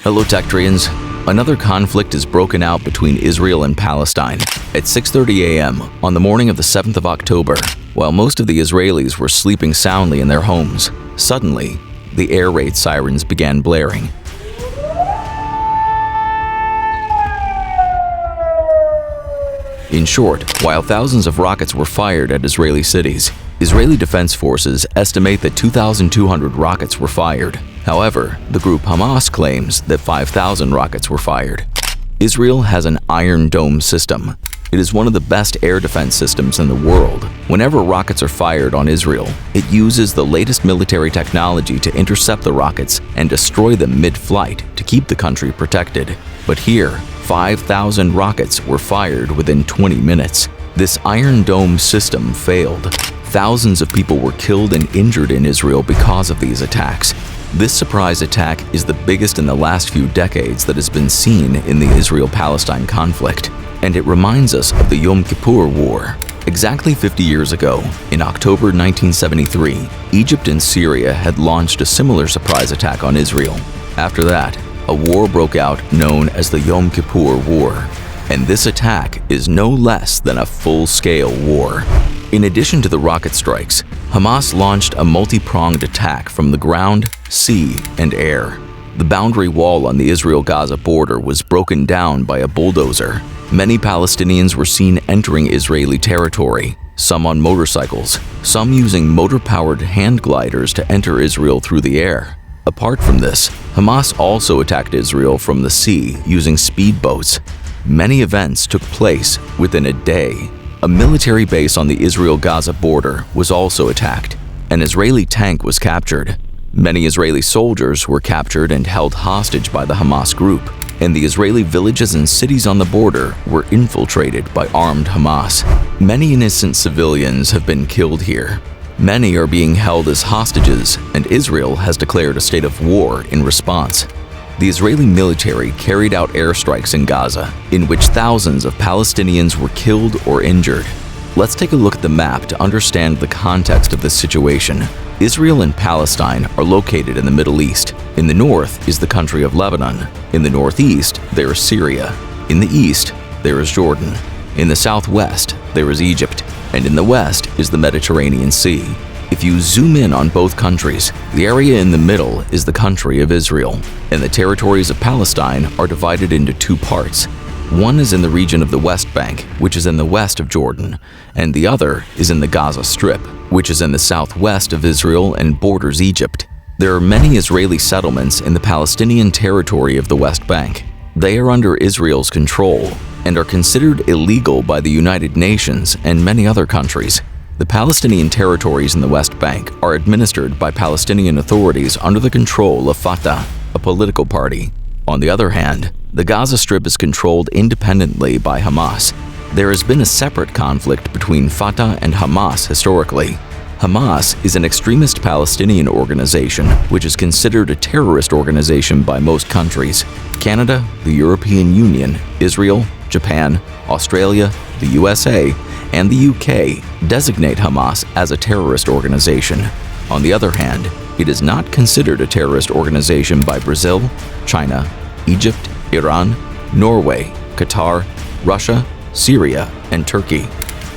Hello Techtrians. Another conflict is broken out between Israel and Palestine. At 6:30 a.m. on the morning of the 7th of October, while most of the Israelis were sleeping soundly in their homes, suddenly, the air raid sirens began blaring. In short, while thousands of rockets were fired at Israeli cities, Israeli Defense Forces estimate that 2,200 rockets were fired. However, the group Hamas claims that 5,000 rockets were fired. Israel has an Iron Dome system. It is one of the best air defense systems in the world. Whenever rockets are fired on Israel, it uses the latest military technology to intercept the rockets and destroy them mid-flight to keep the country protected. But here, 5,000 rockets were fired within 20 minutes. This Iron Dome system failed. Thousands of people were killed and injured in Israel because of these attacks. This surprise attack is the biggest in the last few decades that has been seen in the Israel-Palestine conflict, and it reminds us of the Yom Kippur War. Exactly 50 years ago, in October 1973, Egypt and Syria had launched a similar surprise attack on Israel. After that, a war broke out known as the Yom Kippur War, and this attack is no less than a full-scale war. In addition to the rocket strikes, Hamas launched a multi-pronged attack from the ground, sea, and air. The boundary wall on the Israel-Gaza border was broken down by a bulldozer. Many Palestinians were seen entering Israeli territory, some on motorcycles, some using motor-powered hand gliders to enter Israel through the air. Apart from this, Hamas also attacked Israel from the sea using speedboats. Many events took place within a day. A military base on the Israel-Gaza border was also attacked. An Israeli tank was captured. Many Israeli soldiers were captured and held hostage by the Hamas group, and the Israeli villages and cities on the border were infiltrated by armed Hamas. Many innocent civilians have been killed here. Many are being held as hostages, and Israel has declared a state of war in response. The Israeli military carried out airstrikes in Gaza, in which thousands of Palestinians were killed or injured. Let's take a look at the map to understand the context of this situation. Israel and Palestine are located in the Middle East. In the north is the country of Lebanon. In the northeast, there is Syria. In the east, there is Jordan. In the southwest, there is Egypt. And in the west is the Mediterranean Sea. If you zoom in on both countries, the area in the middle is the country of Israel, and the territories of Palestine are divided into two parts. One is in the region of the West Bank, which is in the west of Jordan, and the other is in the Gaza Strip, which is in the southwest of Israel and borders Egypt. There are many Israeli settlements in the Palestinian territory of the West Bank. They are under Israel's control and are considered illegal by the United Nations and many other countries. The Palestinian territories in the West Bank are administered by Palestinian authorities under the control of Fatah, a political party. On the other hand, the Gaza Strip is controlled independently by Hamas. There has been a separate conflict between Fatah and Hamas historically. Hamas is an extremist Palestinian organization which is considered a terrorist organization by most countries. Canada, the European Union, Israel, Japan, Australia, the USA, and the UK designate Hamas as a terrorist organization. On the other hand, it is not considered a terrorist organization by Brazil, China, Egypt, Iran, Norway, Qatar, Russia, Syria, and Turkey.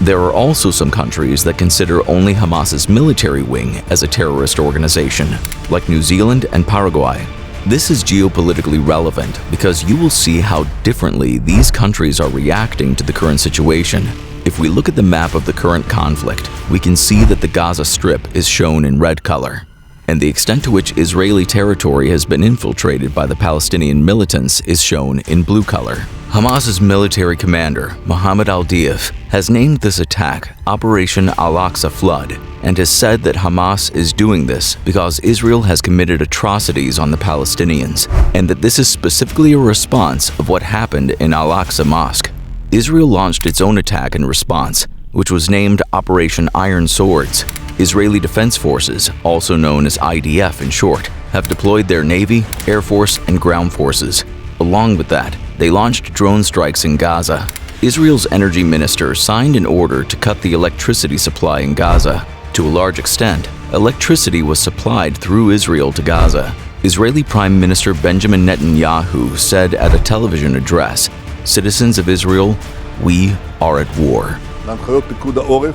There are also some countries that consider only Hamas's military wing as a terrorist organization, like New Zealand and Paraguay. This is geopolitically relevant because you will see how differently these countries are reacting to the current situation. If we look at the map of the current conflict, we can see that the Gaza Strip is shown in red color, and the extent to which Israeli territory has been infiltrated by the Palestinian militants is shown in blue color. Hamas's military commander, Mohammed al-Deif, has named this attack Operation Al-Aqsa Flood and has said that Hamas is doing this because Israel has committed atrocities on the Palestinians, and that this is specifically a response of what happened in Al-Aqsa Mosque. Israel launched its own attack in response, which was named Operation Iron Swords. Israeli Defense Forces, also known as IDF in short, have deployed their Navy, Air Force, and ground forces. Along with that, they launched drone strikes in Gaza. Israel's energy minister signed an order to cut the electricity supply in Gaza. To a large extent, electricity was supplied through Israel to Gaza. Israeli Prime Minister Benjamin Netanyahu said at a television address, "Citizens of Israel, we are at war." להנחיות פיקוד העורף,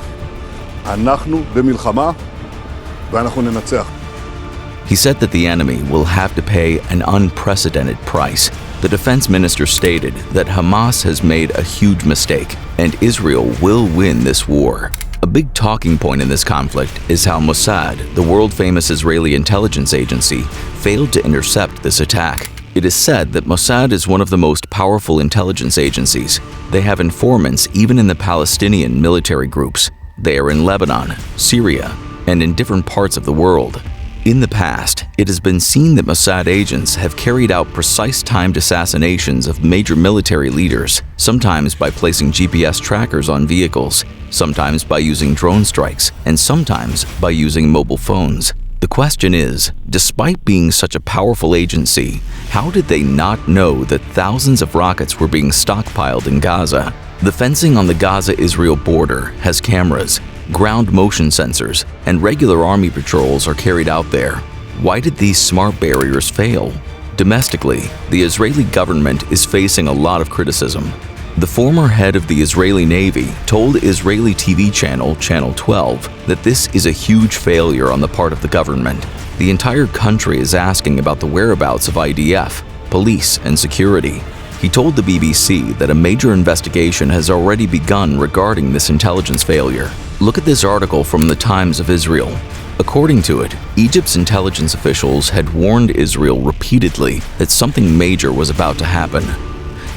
אנחנו במלחמה ואנחנו ננצח. He said that the enemy will have to pay an unprecedented price. The defense minister stated that Hamas has made a huge mistake and Israel will win this war. A big talking point in this conflict is how Mossad, the world-famous Israeli intelligence agency, failed to intercept this attack. It is said that Mossad is one of the most powerful intelligence agencies. They have informants even in the Palestinian military groups. They are in Lebanon, Syria, and in different parts of the world. In the past, it has been seen that Mossad agents have carried out precise timed assassinations of major military leaders, sometimes by placing GPS trackers on vehicles, sometimes by using drone strikes, and sometimes by using mobile phones. The question is, despite being such a powerful agency, how did they not know that thousands of rockets were being stockpiled in Gaza? The fencing on the Gaza-Israel border has cameras, ground motion sensors, and regular army patrols are carried out there. Why did these smart barriers fail? Domestically, the Israeli government is facing a lot of criticism. The former head of the Israeli Navy told Israeli TV channel Channel 12 that this is a huge failure on the part of the government. The entire country is asking about the whereabouts of IDF, police, and security. He told the BBC that a major investigation has already begun regarding this intelligence failure. Look at this article from the Times of Israel. According to it, Egypt's intelligence officials had warned Israel repeatedly that something major was about to happen.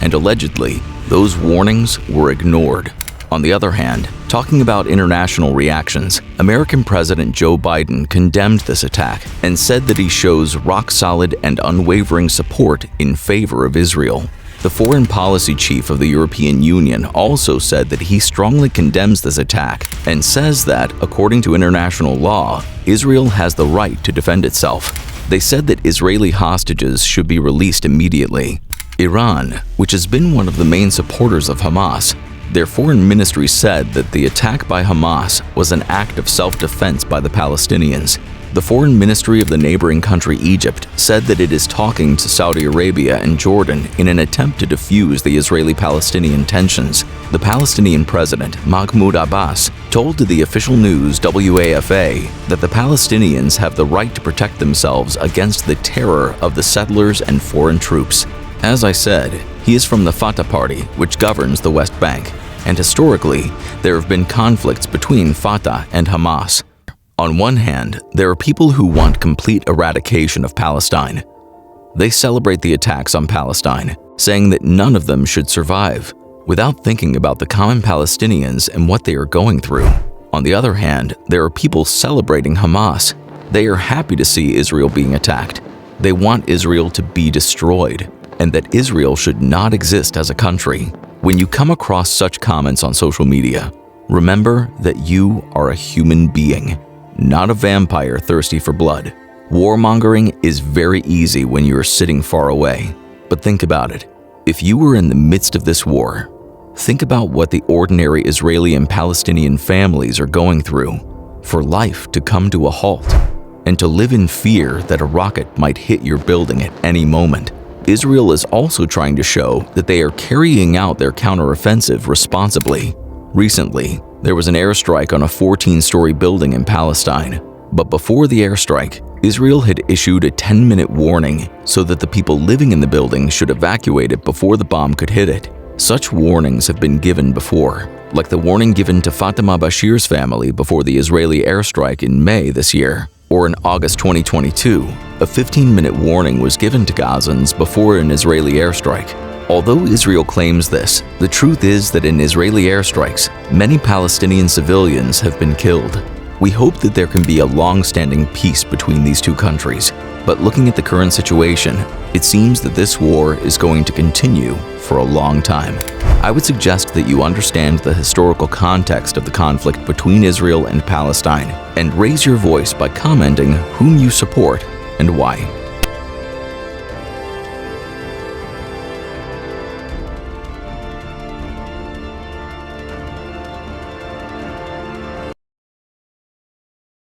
And allegedly, those warnings were ignored. On the other hand, talking about international reactions, American President Joe Biden condemned this attack and said that he shows rock-solid and unwavering support in favor of Israel. The foreign policy chief of the European Union also said that he strongly condemns this attack and says that, according to international law, Israel has the right to defend itself. They said that Israeli hostages should be released immediately. Iran, which has been one of the main supporters of Hamas, their foreign ministry said that the attack by Hamas was an act of self-defense by the Palestinians. The foreign ministry of the neighboring country Egypt said that it is talking to Saudi Arabia and Jordan in an attempt to defuse the Israeli-Palestinian tensions. The Palestinian president, Mahmoud Abbas, told to the official news WAFA that the Palestinians have the right to protect themselves against the terror of the settlers and foreign troops. As I said, he is from the Fatah party, which governs the West Bank, and historically, there have been conflicts between Fatah and Hamas. On one hand, there are people who want complete eradication of Palestine. They celebrate the attacks on Palestine, saying that none of them should survive, without thinking about the common Palestinians and what they are going through. On the other hand, there are people celebrating Hamas. They are happy to see Israel being attacked. They want Israel to be destroyed, and that Israel should not exist as a country. When you come across such comments on social media, remember that you are a human being, not a vampire thirsty for blood. Warmongering is very easy when you're sitting far away. But think about it. If you were in the midst of this war, think about what the ordinary Israeli and Palestinian families are going through for life to come to a halt and to live in fear that a rocket might hit your building at any moment. Israel is also trying to show that they are carrying out their counteroffensive responsibly. Recently, there was an airstrike on a 14-story building in Palestine. But before the airstrike, Israel had issued a 10-minute warning so that the people living in the building should evacuate it before the bomb could hit it. Such warnings have been given before, like the warning given to Fatima Bashir's family before the Israeli airstrike in May this year. Or in August 2022, a 15-minute warning was given to Gazans before an Israeli airstrike. Although Israel claims this, the truth is that in Israeli airstrikes, many Palestinian civilians have been killed. We hope that there can be a long-standing peace between these two countries, but looking at the current situation, it seems that this war is going to continue for a long time. I would suggest that you understand the historical context of the conflict between Israel and Palestine, and raise your voice by commenting whom you support and why.